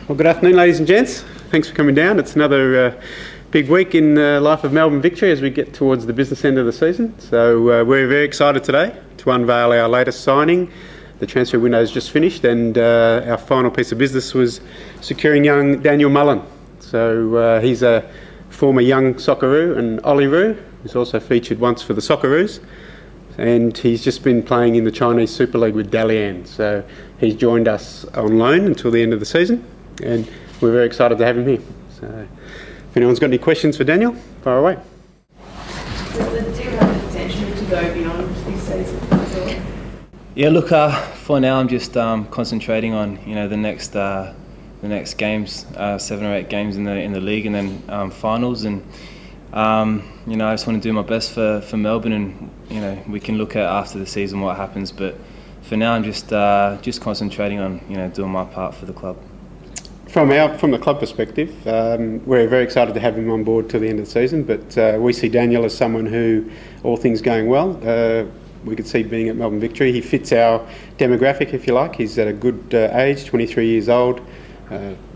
Well, good afternoon, ladies and gents. Thanks for coming down. It's another big week in the life of Melbourne Victory as we get towards the business end of the season. So we're very excited today to unveil our latest signing. The transfer window has just finished, and our final piece of business was securing young Daniel Mullen. So he's a former young Socceroo and Olyroos, who's also featured once for the Socceroos. And he's just been playing in the Chinese Super League with Dalian. So he's joined us on loan until the end of the season, and we're very excited to have him here. So if anyone's got any questions for Daniel, fire away. Does the deal have the potential to go beyond this season? Yeah, look, for now I'm just concentrating on the next games, 7 or 8 games in the league, and then finals, and I just want to do my best for Melbourne, and we can look at after the season what happens. But for now, I'm just concentrating on doing my part for the club. From the club perspective, we're very excited to have him on board till the end of the season. But we see Daniel as someone who, all things going well, we could see being at Melbourne Victory. He fits our demographic, if you like. He's at a good age, 23 years old,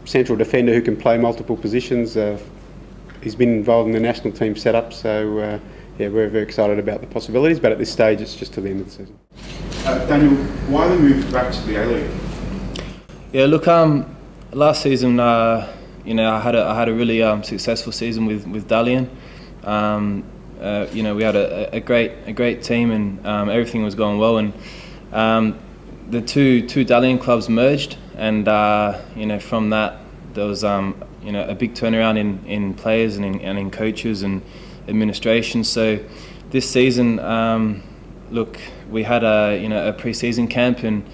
central defender who can play multiple positions. He's been involved in the national team setup, so we're very excited about the possibilities, but at this stage it's just till the end of the season. Daniel, why the move back to the A-League? Yeah, look, last season, I had a really successful season with Dalian. We had a great team, and everything was going well, and the two Dalian clubs merged, and from that there was a big turnaround in players and in coaches and administration. So this season, look, we had a pre-season camp, and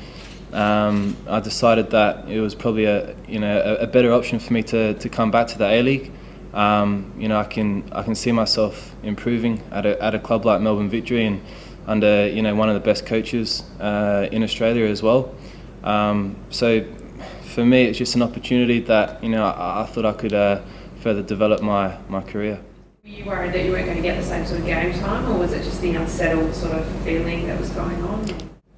I decided that it was probably a better option for me to come back to the A-League. I can see myself improving at a club like Melbourne Victory, and under one of the best coaches in Australia as well. So for me, it's just an opportunity that I thought I could further develop my career. Were you worried that you weren't going to get the same sort of game time, or was it just the unsettled sort of feeling that was going on?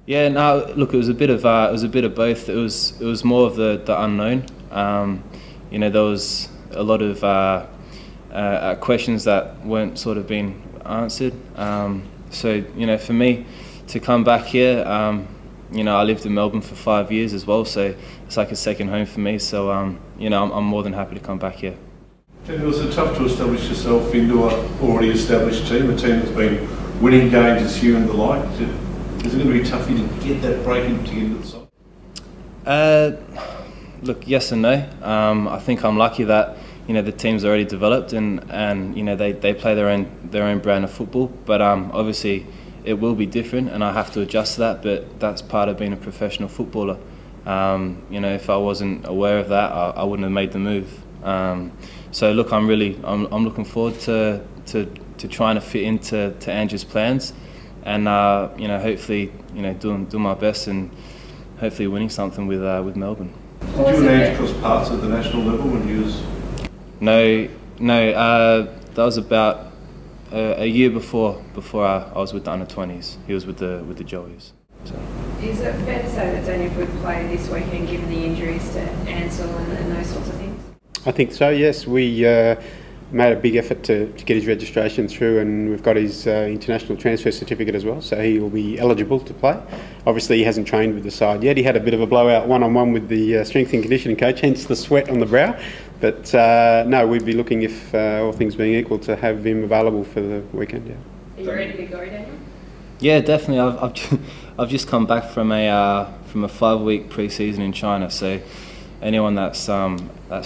Yeah, no. Look, it was a bit of both. It was more of the unknown. There was a lot of questions that weren't sort of being answered. So for me to come back here, I lived in Melbourne for 5 years as well, so it's like a second home for me. So I'm more than happy to come back here. Was it tough to establish yourself into an already established team, a team that's been winning games this year and the like? Is it going to be tough for you to get that break and to get into the side? Look, yes and no. I think I'm lucky that the team's already developed, and they play their own brand of football. But obviously it will be different, and I have to adjust to that. But that's part of being a professional footballer. If I wasn't aware of that, I wouldn't have made the move. So look, I'm looking forward to trying to fit into Andrew's plans, and hopefully doing my best, and hopefully winning something with Melbourne. Did you and Andrew cross paths at the national level when you was? No. That was about a year before I was with the under-20s. He was with the Joeys. So. Is it fair to say that Daniel would play this weekend given the injuries to Ansel and those sorts of things? I think so, yes. We made a big effort to get his registration through, and we've got his international transfer certificate as well, so he will be eligible to play. Obviously he hasn't trained with the side yet. He had a bit of a blowout one-on-one with the strength and conditioning coach, hence the sweat on the brow. But no, we'd be looking, if all things being equal, to have him available for the weekend. Yeah. Are you ready to go, Daniel? Yeah, definitely. I've just come back from a 5-week pre-season in China, so anyone that's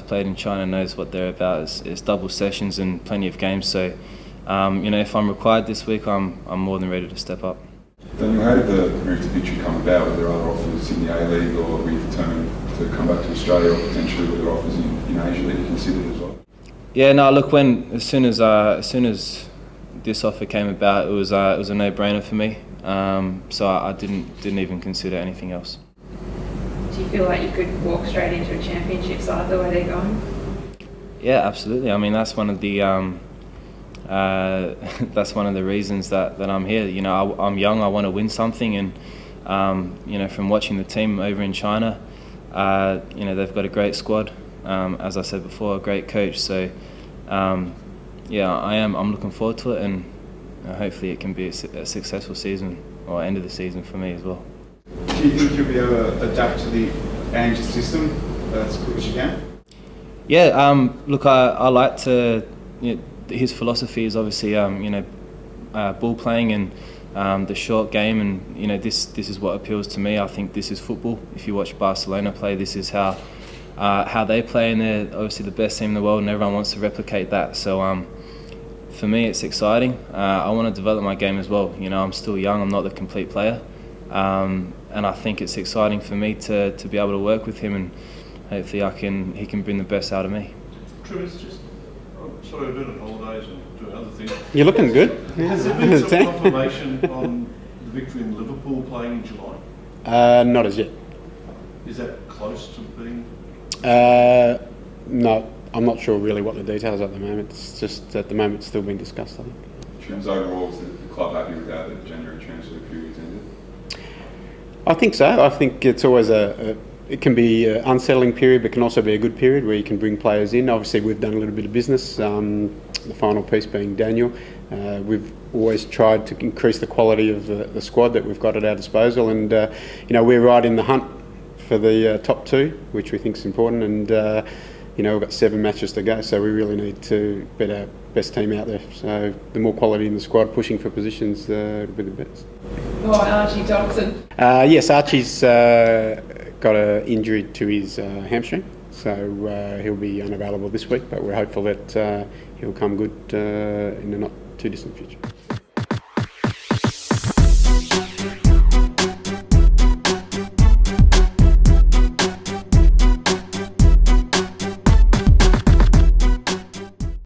played in China knows what they're about. It's double sessions and plenty of games. So, if I'm required this week, I'm more than ready to step up. Daniel, how did the move to Victory come about? Were there other offers in the A-League, or were you determined to come back to Australia, or potentially were there offers in Asia that you considered as well? Yeah, no. Look, as soon as this offer came about, it was a no-brainer for me. So I didn't even consider anything else. Do you feel like you could walk straight into a championship side the way they're going? Yeah, absolutely. I mean, that's one of the reasons that I'm here. I'm young. I want to win something, and from watching the team over in China, they've got a great squad. as I said before, a great coach. So yeah, I'm looking forward to it, and hopefully it can be a successful season or end of the season for me as well. Do you think you'll be able to adapt to the Ange system as quick as you can? Yeah, look, I like to. His philosophy is obviously ball playing and the short game, and this is what appeals to me. I think this is football. If you watch Barcelona play, this is how they play, and they're obviously the best team in the world, and everyone wants to replicate that. So for me, it's exciting. I want to develop my game as well. I'm still young. I'm not the complete player, and I think it's exciting for me to be able to work with him, and hopefully he can bring the best out of me. Trimboli, just sort of doing holidays and doing other things. You're looking good. Has there been some confirmation on the victory in Liverpool playing in July? Not as yet. Is that close to being? No, I'm not sure really what the details are at the moment. It's just at the moment it's still being discussed, I think. Trims, overall, is the club happy with how the January transfer period's ended? I think so. I think it's always it can be an unsettling period, but can also be a good period where you can bring players in. Obviously, we've done a little bit of business, the final piece being Daniel. We've always tried to increase the quality of the squad that we've got at our disposal, and we're right in the hunt for the top two, which we think is important, and we've got 7 matches to go, so we really need to bet our best team out there. So the more quality in the squad pushing for positions, it'll be the best. Oh, Archie Dobson. Yes, Archie's got an injury to his hamstring, so he'll be unavailable this week, but we're hopeful that he'll come good in the not too distant future.